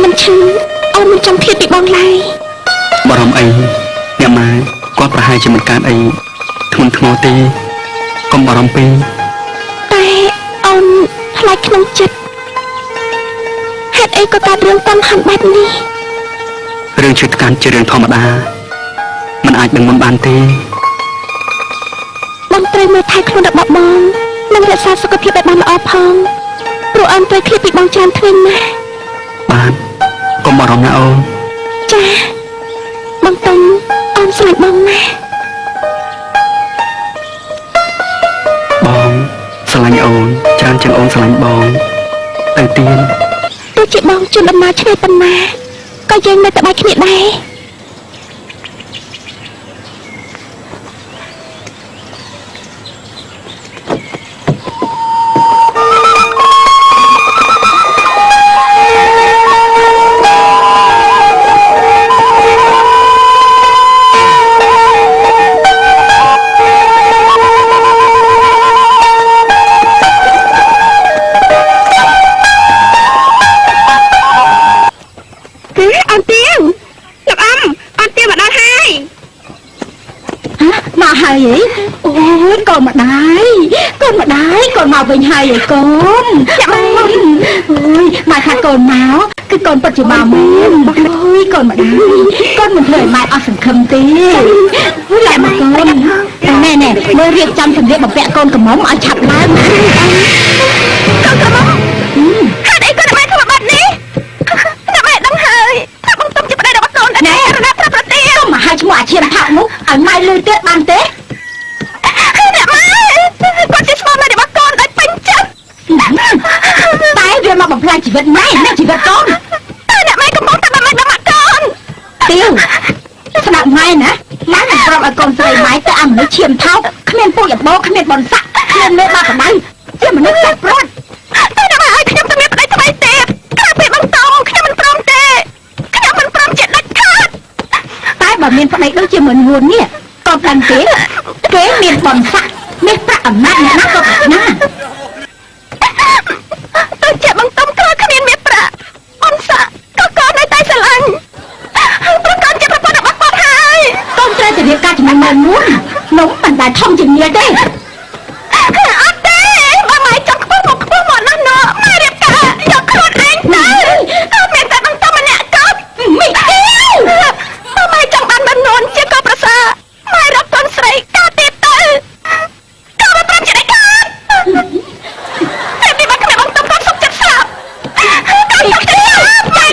មិនឈឺអូនមិនចង់ធៀបពីបងឡើយបារម្ភអីអ្នកម៉ែគាត់ប្រហែលជាមិនកើតអីធ្ងន់ធ្ងរទេកុំបារម្ភពេកតែអូនខ្លាចក្នុងចិត្តហេតុអីក៏កើតរឿងតាមហាន់បែបនេះរឿងឈឺថ្កាត់ជារឿងធម្មតាមិនអាចដឹងមុនបានទេបងត្រូវមើលថែខ្លួនរបស់បងនិងរក្សាសុខភាពឲ្យបានល្អផងព្រោះអូនត្រូវឃ្លាតពីបងច្រើនថ្ងៃណាស់បានកុំបារម្ភណាអូនចាបងតុងអូនស្រឡាញ់បងណាស់បងស្រឡាញ់អូនច្រើនជាងអូនស្រឡាញ់បងទៅទៀតទោះជាបងជួនដំណើរឆ្ងាយប៉ុណ្ណាក៏យើងនៅតែបែកគ្នាដែរកូនម្ដាយកូនមកវិញហើយឯកូនចាំអើយម៉ែថាកូនមកគឺកូនពិតជាមកមែនអើយកូនម្ដាយកូនមិនធ្វើឲ្យម៉ែអស់សង្ឃឹមទេឡាមកកូនណែមើលរៀបចំសម្ភារបំពាក់កូនកំមុំឲ្យឆាប់ឡើងណាកូនកំមុំហេតុអីកូនម៉ែធ្វើបាត់នេះម៉ែដឹងហើយថាបងទុំជាប្តីរបស់កូនណែរណាប្រាប់ប្រទេសកុំមកឲ្យឈ្មោះអាឈាមថោកនោះឲ្យម៉ែលឺទៀតបានទេគាត់ជាស្មោះម៉ែរបស់កូនដោយពេញចិត្តតែវាមកបំផ្លាញជីវិតម៉ែនិងជីវិតកូនតែអ្នកម៉ែកំពុងតែបំផ្លាញដល់ម៉ាក់កូនទៀវស្ដាប់ម៉ែណាម៉ែមិនព្រមឲ្យកូនស្រីម៉ែទៅអាមនុស្សឈាមថោកគ្មានពូជអបោគ្មានបនស័កគ្មានមេបាក់ដៅជាមនុស្សចាស់ព្រាត់តែអ្នកម៉ែឲ្យខ្ញុំទៅមានប្តីថ្មីទៀតក្រៅពីបងតោខ្ញុំមិនព្រមទេខ្ញុំមិនព្រមជាដាច់ខាតតែបើមានប្តីដូចជាមិនងួននេះកូនដឹងទេគេមានបនស័កមានប្រាក់អំណាចអ្នកណាក៏ប្រាថ្នាទៅជាបងតុំក្រោយគ្មានមានប្រាក់អនសាក៏កូននៅតែស្រឡាញ់ព្រោះកូនជាប្រពន្ធរបស់គាត់ហើយកូនត្រូវតែរៀបការជាមួយម៉ែនួននោះមិនដែលធំជាងនេះទេអត់ទេបើម៉ែចង់ខ្ពស់មកណាស់ណោះម៉ែរៀបការយកខ្លួនឯងទៅមានតែបងតុំម្នាក់កូនមីអីបើម៉ែចង់បានម៉ែនួនជាកូនប្រសើរម៉ែរកកូនស្រីកាទៀតទៅតែពីមកខ្ញុំទៅគាត់សុខចិត្តស្លាប់គាត់សុខចិត្តស្លាប់ម៉ែ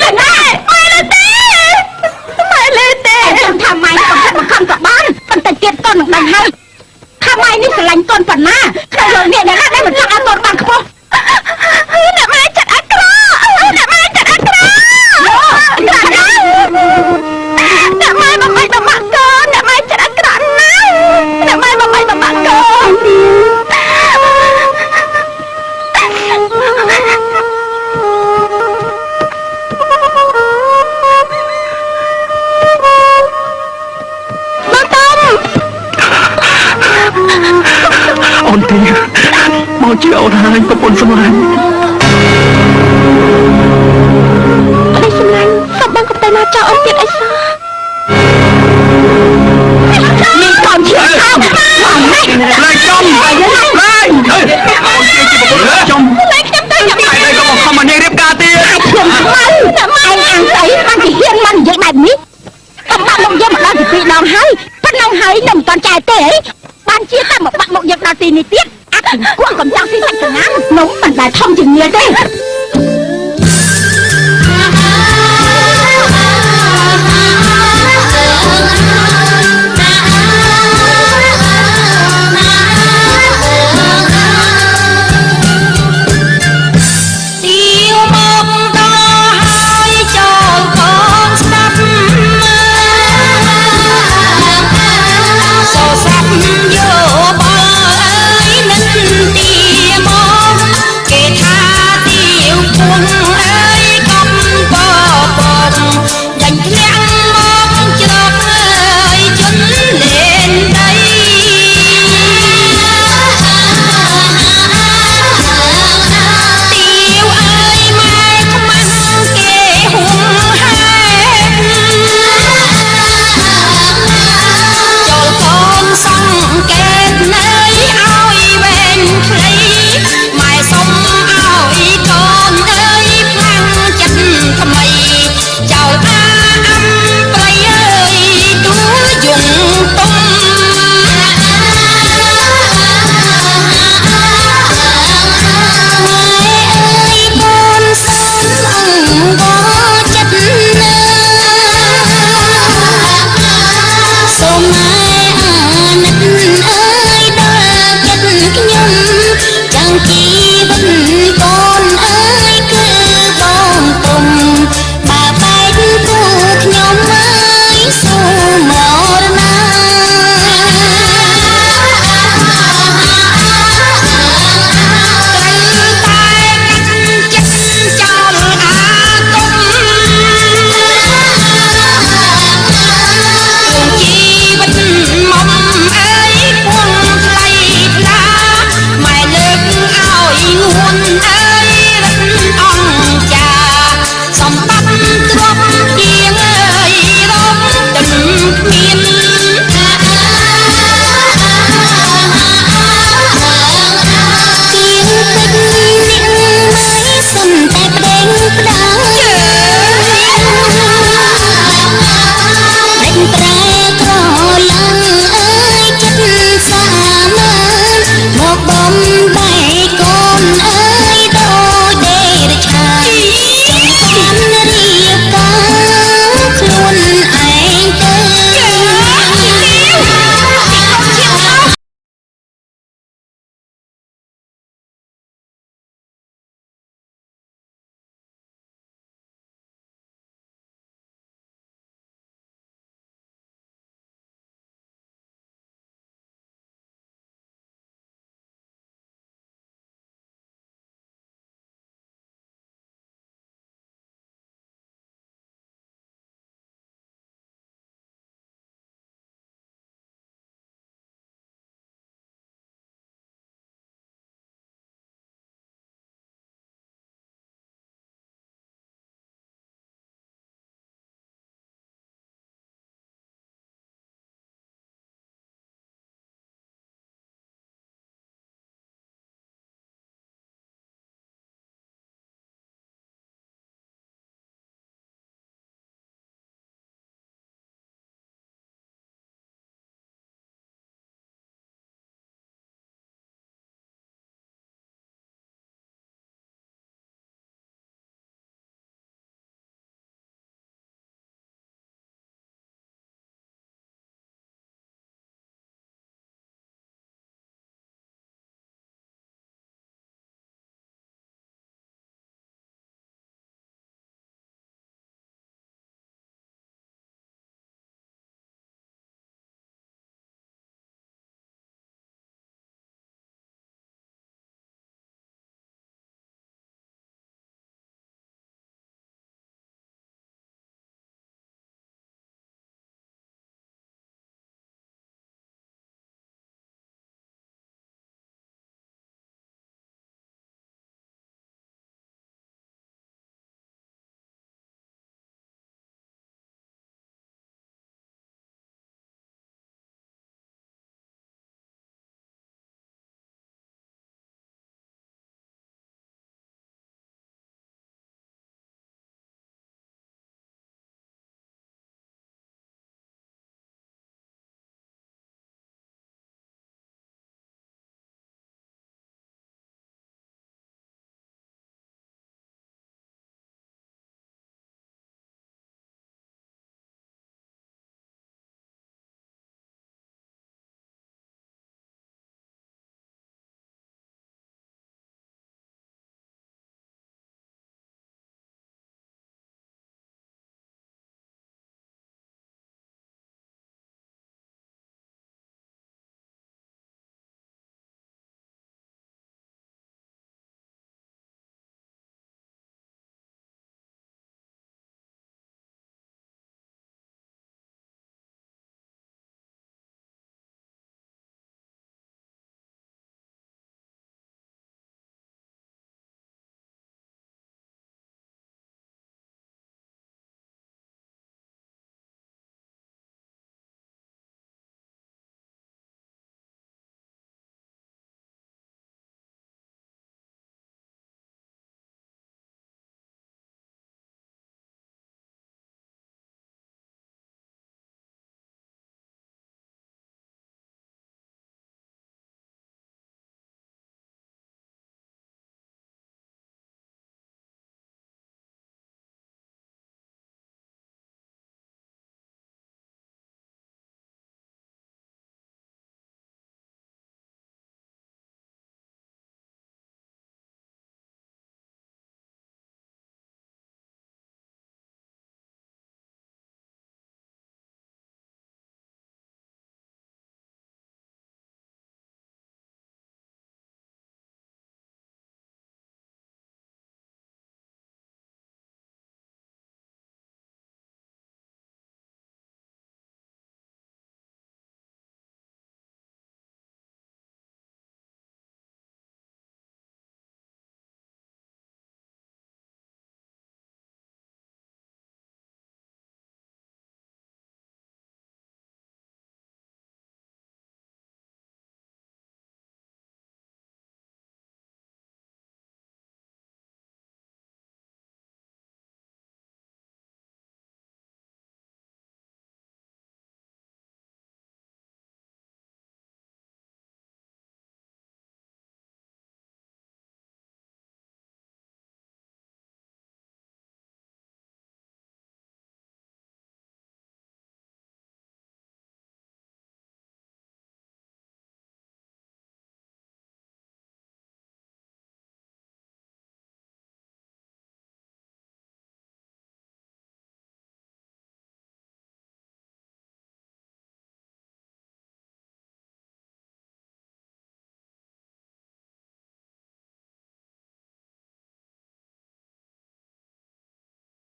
លើទេចាំថាម៉ែកុំខិតមកខំក៏បានបន្តិចទៀតកូននឹងដឹងហើយថាម៉ែនេះស្រឡាញ់កូនប៉ុណ្ណាក្នុងលោកនេះអ្នកណាដែលមិនចង់ឲ្យកូនបានខ្ពស់អ្នកម៉ែចិត្តអាក្រក់អ្នកម៉ែចិត្តអាក្រក់អ្នកម៉ែបំបីបំបាក់កូនអ្នកម៉ែចិត្តអាក្រក់ណាស់អ្នកម៉ែបំបីបំបាក់កូនអូនទេមកជាអូនហើយប្រពន្ធសម្លាញ់ប្តីសម្លាញ់ក៏បងក៏ទៅមកចោលអូនទៀតអីសោះនេះកូនឈៀថោកឡើងចំឡើងអូនជាប្រពន្ធចំតែខ្ញុំទៅខ្ញុំតែក៏មកខំមកញ៉ៃរៀបការទៀតខ្ញុំខ្មៅតែម៉ែអាំងស្អីបានជាហ៊ានមកនិយាយបែបនេះកំបាក់មកយើងមកដល់ពី2ដងហើយប៉ុណ្ណឹងហើយនៅមិនតាន់ចែកទេបានជាតែមកបាក់មកយើងដល់ទីនេះទៀតអត់គួរកំចង់ស៊ីសាច់កណាំនំមិនដែលធំជាងនេះទេ